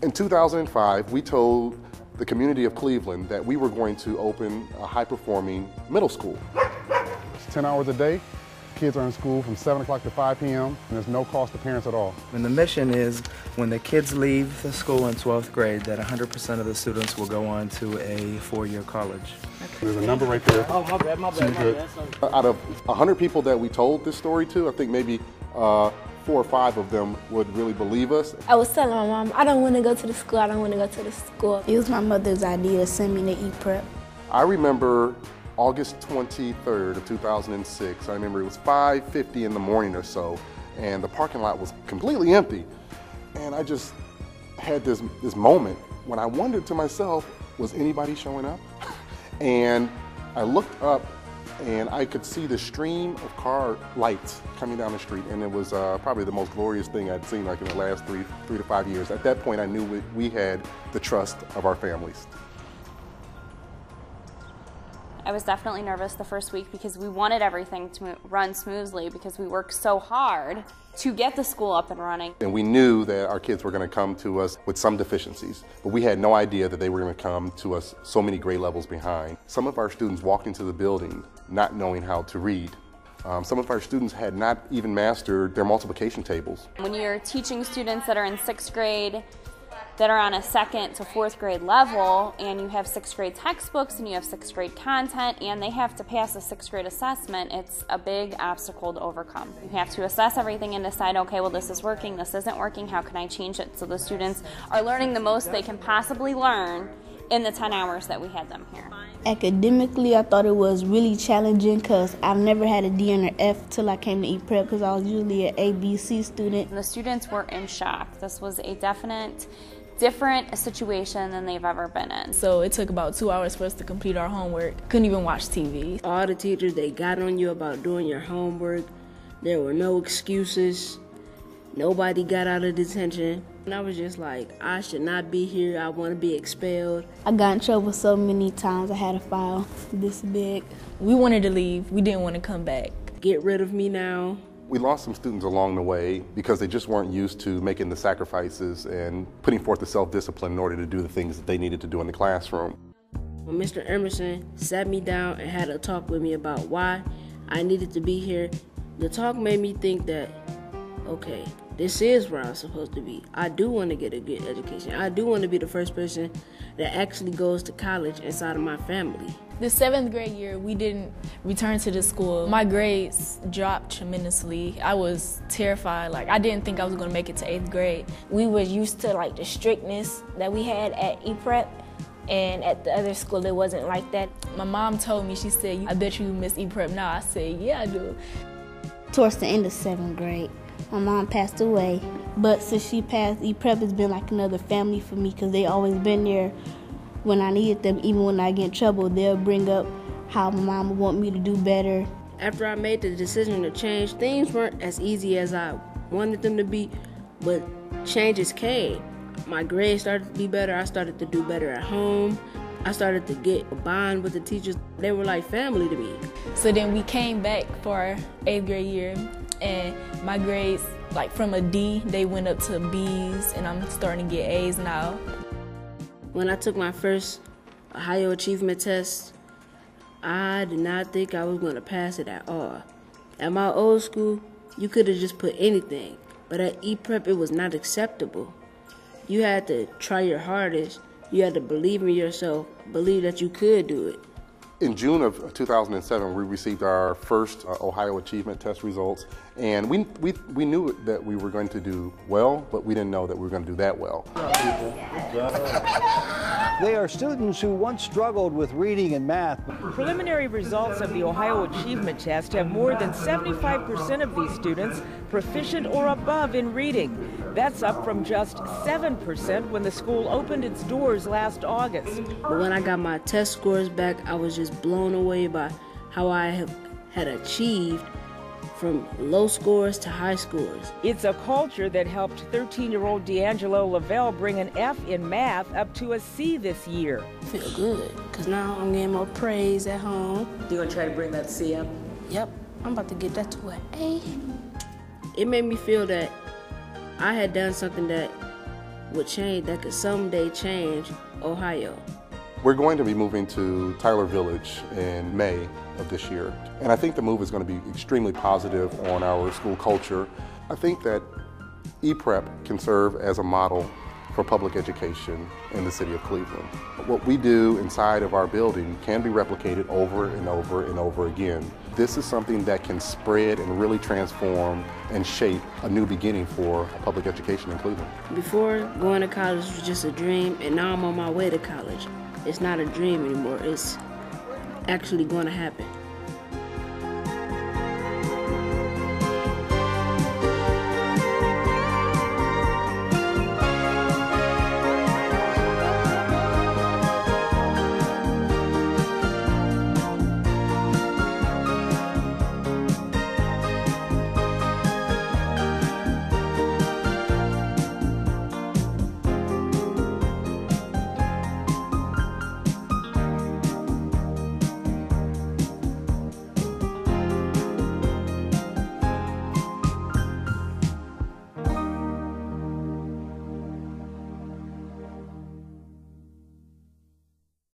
In 2005, we told the community of Cleveland that we were going to open a high-performing middle school. It's 10 hours a day. Kids are in school from 7 o'clock to 5 p.m. and there's no cost to parents at all. And the mission is when the kids leave the school in 12th grade that 100% of the students will go on to a four-year college. There's a number right there. Oh, my bad. Out of 100 people that we told this story to, I think maybe 4 or 5 of them would really believe us. I was telling my mom, I don't want to go to the school, I don't want to go to the school. It was my mother's idea to send me to E-Prep. I remember August 23rd of 2006. I remember it was 5:50 in the morning or so, and the parking lot was completely empty. And I just had this moment when I wondered to myself, was anybody showing up? And I looked up and I could see the stream of car lights coming down the street, and it was probably the most glorious thing I'd seen like in the last three to 5 years. At that point I knew we had the trust of our families. I was definitely nervous the first week because we wanted everything to run smoothly because we worked so hard to get the school up and running. And we knew that our kids were going to come to us with some deficiencies, but we had no idea that they were going to come to us so many grade levels behind. Some of our students walked into the building not knowing how to read. Some of our students had not even mastered their multiplication tables. When you're teaching students that are in 6th grade that are on a 2nd to 4th grade level, and you have 6th grade textbooks and you have 6th grade content, and they have to pass a 6th grade assessment, it's a big obstacle to overcome. You have to assess everything and decide, okay, well, this is working, this isn't working, how can I change it? So the students are learning the most they can possibly learn in the 10 hours that we had them here. Academically, I thought it was really challenging because I've never had a D or F till I came to E-Prep because I was usually an A, B, C student. The students were in shock. This was a different situation than they've ever been in. So it took about 2 hours for us to complete our homework. Couldn't even watch TV. All the teachers, they got on you about doing your homework. There were no excuses. Nobody got out of detention. And I was just like, I should not be here. I want to be expelled. I got in trouble so many times. I had a file this big. We wanted to leave. We didn't want to come back. Get rid of me now. We lost some students along the way because they just weren't used to making the sacrifices and putting forth the self-discipline in order to do the things that they needed to do in the classroom. When Mr. Emerson sat me down and had a talk with me about why I needed to be here, the talk made me think that, okay, this is where I'm supposed to be. I do want to get a good education. I do want to be the first person that actually goes to college inside of my family. The 7th grade year, we didn't return to the school. My grades dropped tremendously. I was terrified. Like, I didn't think I was going to make it to 8th grade. We were used to like the strictness that we had at E-Prep, and at the other school it wasn't like that. My mom told me, she said, I bet you miss E-Prep now. I said, yeah, I do. Towards the end of 7th grade, my mom passed away, but since she passed, E-Prep has been like another family for me because they always been there when I needed them. Even when I get in trouble, they'll bring up how my mom would want me to do better. After I made the decision to change, things weren't as easy as I wanted them to be, but changes came. My grades started to be better. I started to do better at home. I started to get a bond with the teachers. They were like family to me. So then we came back for our 8th grade year, and my grades, like from a D, they went up to B's, and I'm starting to get A's now. When I took my first Ohio Achievement test, I did not think I was going to pass it at all. At my old school, you could have just put anything, but at E-Prep, it was not acceptable. You had to try your hardest. You had to believe in yourself, believe that you could do it. In June of 2007, we received our first Ohio Achievement Test results, and we knew that we were going to do well, but we didn't know that we were going to do that well. They are students who once struggled with reading and math. Preliminary results of the Ohio Achievement Test have more than 75% of these students proficient or above in reading. That's up from just 7% when the school opened its doors last August. But when I got my test scores back, I was just blown away by how I had achieved from low scores to high scores. It's a culture that helped 13-year-old D'Angelo Lavelle bring an F in math up to a C this year. I feel good, because now I'm getting more praise at home. You're going to try to bring that C up? Yep, I'm about to get that to an A. It made me feel that I had done something that that could someday change Ohio. We're going to be moving to Tyler Village in May of this year, and I think the move is going to be extremely positive on our school culture. I think that ePrep can serve as a model for public education in the city of Cleveland. What we do inside of our building can be replicated over and over and over again. This is something that can spread and really transform and shape a new beginning for public education in Cleveland. Before, going to college was just a dream, and now I'm on my way to college. It's not a dream anymore, it's actually going to happen.